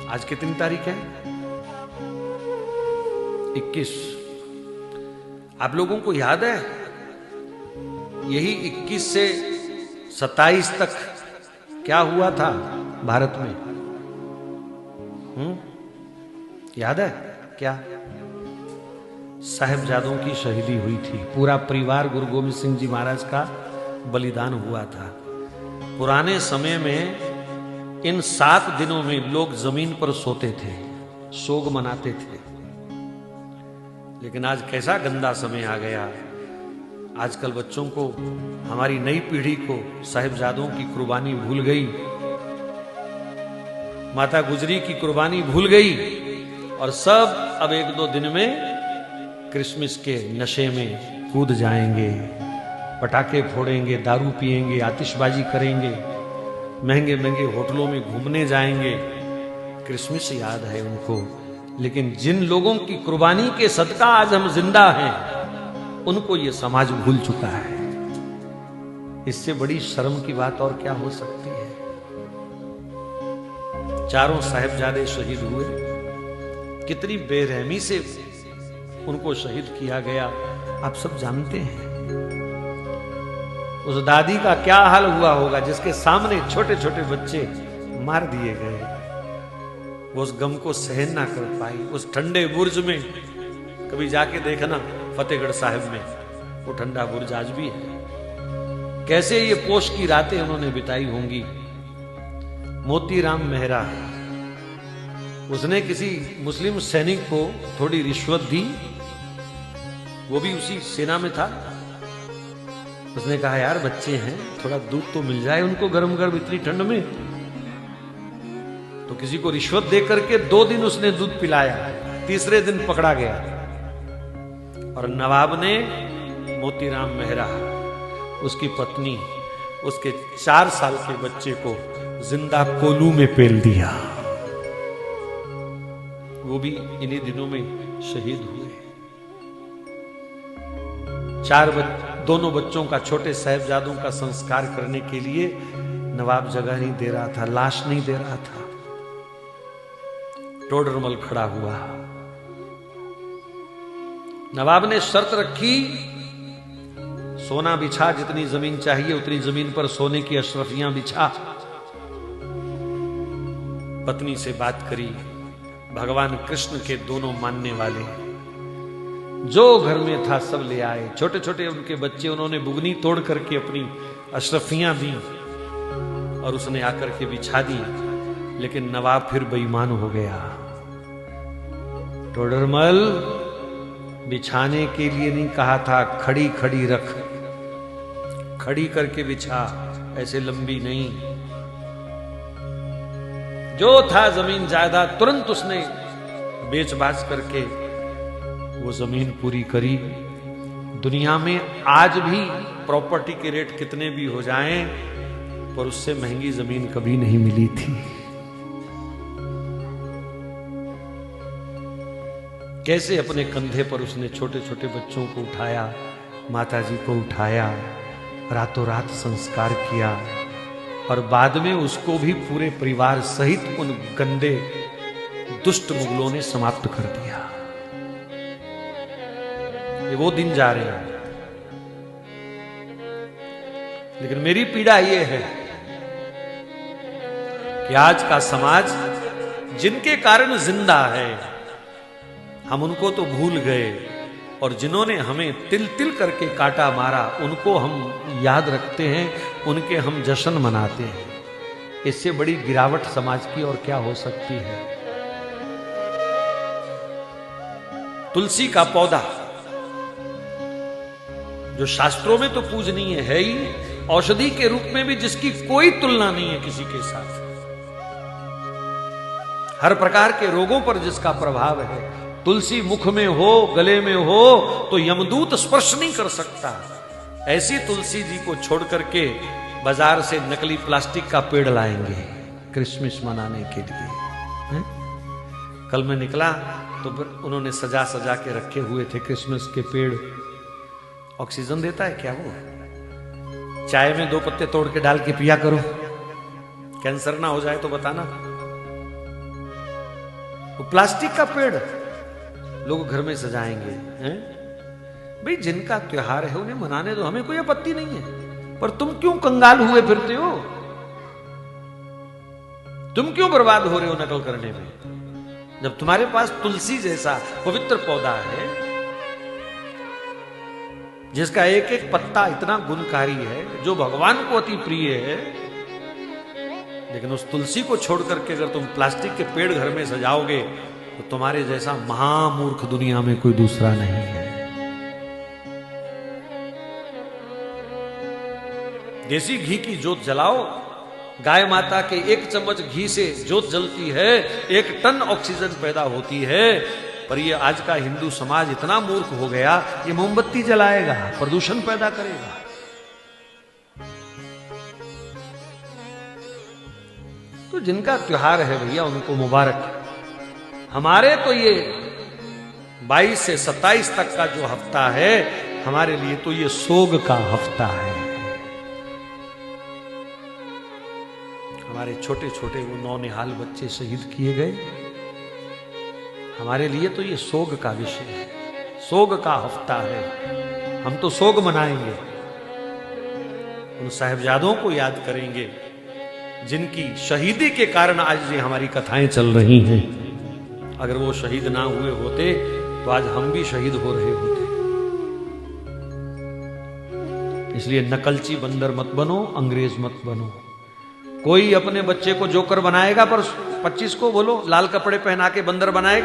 आज कितनी तारीख है? 21। आप लोगों को याद है यही 21 से 27 तक क्या हुआ था भारत में? याद है क्या? साहिबजादों की शहीदी हुई थी। पूरा परिवार गुरु गोविंद सिंह जी महाराज का बलिदान हुआ था। पुराने समय में इन 7 दिनों में लोग जमीन पर सोते थे, शोक मनाते थे। लेकिन आज कैसा गंदा समय आ गया। आजकल बच्चों को, हमारी नई पीढ़ी को साहिबजादों की कुर्बानी भूल गई, माता गुजरी की कुर्बानी भूल गई, और सब अब 1-2 दिन में क्रिसमस के नशे में कूद जाएंगे, पटाखे फोड़ेंगे, दारू पिएंगे, आतिशबाजी करेंगे, महंगे महंगे होटलों में घूमने जाएंगे। क्रिसमस याद है उनको, लेकिन जिन लोगों की कुर्बानी के सदका आज हम जिंदा हैं, उनको ये समाज भूल चुका है। इससे बड़ी शर्म की बात और क्या हो सकती है। 4 साहिबजादे शहीद हुए, कितनी बेरहमी से उनको शहीद किया गया आप सब जानते हैं। उस दादी का क्या हाल हुआ होगा जिसके सामने छोटे छोटे बच्चे मार दिए गए। वो उस गम को सहन ना कर पाई। उस ठंडे बुर्ज में, कभी जाके देखना फतेहगढ़ साहिब में, वो ठंडा बुर्ज आज भी है। कैसे ये पोष की रातें उन्होंने बिताई होंगी। मोतीराम मेहरा, उसने किसी मुस्लिम सैनिक को थोड़ी रिश्वत दी, वो भी उसी सेना में था। उसने कहा यार बच्चे हैं, थोड़ा दूध तो मिल जाए उनको गरम गरम इतनी ठंड में। तो किसी को रिश्वत दे करके 2 दिन उसने दूध पिलाया, तीसरे दिन पकड़ा गया। और नवाब ने मोतीराम मेहरा, उसकी पत्नी, उसके 4 साल के बच्चे को जिंदा कोलू में पेल दिया। वो भी इन्हीं दिनों में शहीद हुए। दोनों बच्चों का, छोटे साहिबजादों का संस्कार करने के लिए नवाब जगह नहीं दे रहा था, लाश नहीं दे रहा था। टोडरमल खड़ा हुआ। नवाब ने शर्त रखी, सोना बिछा, जितनी जमीन चाहिए उतनी जमीन पर सोने की अशरफियां बिछा। पत्नी से बात करी, भगवान कृष्ण के दोनों मानने वाले जो घर में था सब ले आए। छोटे छोटे उनके बच्चे, उन्होंने बुगनी तोड़ करके अपनी अशरफियां दी और उसने आकर के बिछा दी। लेकिन नवाब फिर बेईमान हो गया। टोडरमल, बिछाने के लिए नहीं कहा था, खड़ी खड़ी रख, खड़ी करके बिछा, ऐसे लंबी नहीं। जो था जमीन जायदाद तुरंत उसने बेच बाच करके वो जमीन पूरी करी। दुनिया में आज भी प्रॉपर्टी के रेट कितने भी हो जाएं, पर उससे महंगी जमीन कभी नहीं मिली थी। कैसे अपने कंधे पर उसने छोटे छोटे बच्चों को उठाया, माताजी को उठाया, रातों रात संस्कार किया, और बाद में उसको भी पूरे परिवार सहित उन गंदे दुष्ट मुगलों ने समाप्त कर दिया। ये वो दिन जा रहे हैं। लेकिन मेरी पीड़ा ये है कि आज का समाज जिनके कारण जिंदा है, हम उनको तो भूल गए, और जिन्होंने हमें तिल तिल करके काटा मारा उनको हम याद रखते हैं, उनके हम जश्न मनाते हैं। इससे बड़ी गिरावट समाज की और क्या हो सकती है। तुलसी का पौधा जो शास्त्रों में तो पूजनीय है ही, औषधि के रूप में भी जिसकी कोई तुलना नहीं है किसी के साथ, हर प्रकार के रोगों पर जिसका प्रभाव है। तुलसी मुख में हो, गले में हो तो यमदूत स्पर्श नहीं कर सकता। ऐसी तुलसी जी को छोड़ करके बाजार से नकली प्लास्टिक का पेड़ लाएंगे क्रिसमस मनाने के लिए। है? कल मैं निकला तो उन्होंने सजा सजा के रखे हुए थे क्रिसमस के पेड़। ऑक्सीजन देता है क्या वो? चाय में 2 पत्ते तोड़ के डाल के पिया करो, कैंसर ना हो जाए तो बताना। वो प्लास्टिक का पेड़ लोग घर में सजाएंगे हैं? भाई जिनका त्योहार है उन्हें मनाने दो, हमें कोई आपत्ति नहीं है, पर तुम क्यों कंगाल हुए फिरते हो? तुम क्यों बर्बाद हो रहे हो नकल करने में? जब तुम्हारे पास तुलसी जैसा पवित्र पौधा है जिसका एक एक पत्ता इतना गुणकारी है, जो भगवान को अति प्रिय है, लेकिन उस तुलसी को छोड़ करके अगर तुम प्लास्टिक के पेड़ घर में सजाओगे तो तुम्हारे जैसा महामूर्ख दुनिया में कोई दूसरा नहीं है। देसी घी की जोत जलाओ, गाय माता के एक चम्मच घी से जोत जलती है, 1 टन ऑक्सीजन पैदा होती है। पर ये आज का हिंदू समाज इतना मूर्ख हो गया, ये मोमबत्ती जलाएगा, प्रदूषण पैदा करेगा। तो जिनका त्योहार है भैया उनको मुबारक। हमारे तो ये 22 से 27 तक का जो हफ्ता है, हमारे लिए तो ये सोग का हफ्ता है। हमारे छोटे छोटे वो नौनिहाल बच्चे शहीद किए गए, हमारे लिए तो ये सोग का विषय है, सोग का हफ्ता है। हम तो सोग मनाएंगे, उन साहिबजादों को याद करेंगे जिनकी शहीदी के कारण आज ये हमारी कथाएं चल रही हैं। अगर वो शहीद ना हुए होते तो आज हम भी शहीद हो रहे होते। इसलिए नकलची बंदर मत बनो, अंग्रेज मत बनो। कोई अपने बच्चे को जोकर बनाएगा पर 25 को बोलो लाल कपड़े पहना के बंदर बनाएगा।